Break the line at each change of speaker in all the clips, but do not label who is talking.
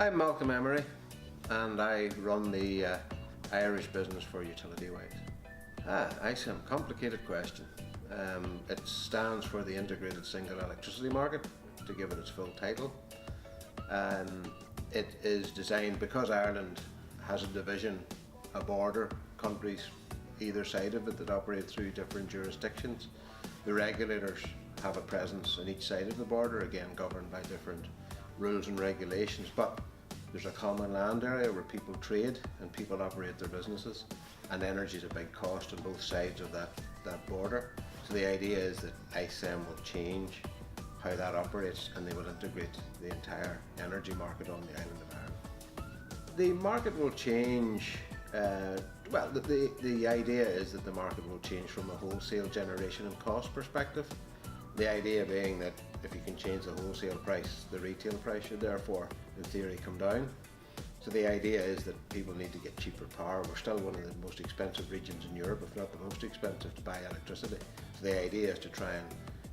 I'm Malcolm Emery and I run the Irish business for Utilitywise. I-SEM, complicated question. It stands for the Integrated Single Electricity Market, to give it its full title. It is designed because Ireland has a division, a border, countries either side of it that operate through different jurisdictions. The regulators have a presence on each side of the border, again governed by different rules and regulations, but there's a common land area where people trade and people operate their businesses, and energy is a big cost on both sides of that border. So the idea is that I-SEM will change how that operates, and they will integrate the entire energy market on the island of Ireland. The market will change, well, the idea is that the market will change from a wholesale generation and cost perspective. The idea being that if you can change the wholesale price, the retail price should therefore, in theory, come down. So the idea is that people need to get cheaper power. We're still one of the most expensive regions in Europe, if not the most expensive, to buy electricity. So the idea is to try and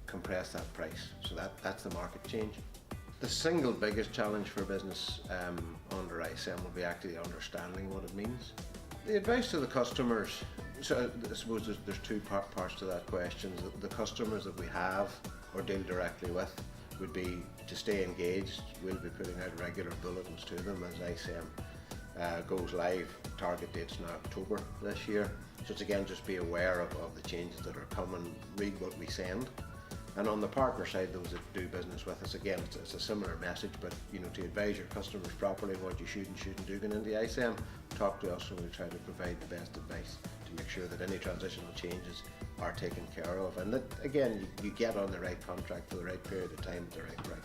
compress that price. So that's the market change. The single biggest challenge for business under I-SEM will be actually understanding what it means. The advice to the customers, so I suppose there's two parts to that question. The customers that we have or deal directly with would be to stay engaged. We'll be putting out regular bulletins to them as I-SEM goes live. Target date's in October this year. So it's again just be aware of the changes that are coming, read what we send. And on the partner side, those that do business with us, again, it's a similar message, but to advise your customers properly what you should and shouldn't do going into I-SEM, talk to us and we'll try to provide the best advice to make sure that any transitional changes are taken care of, and that, again, you get on the right contract for the right period of time at the right price.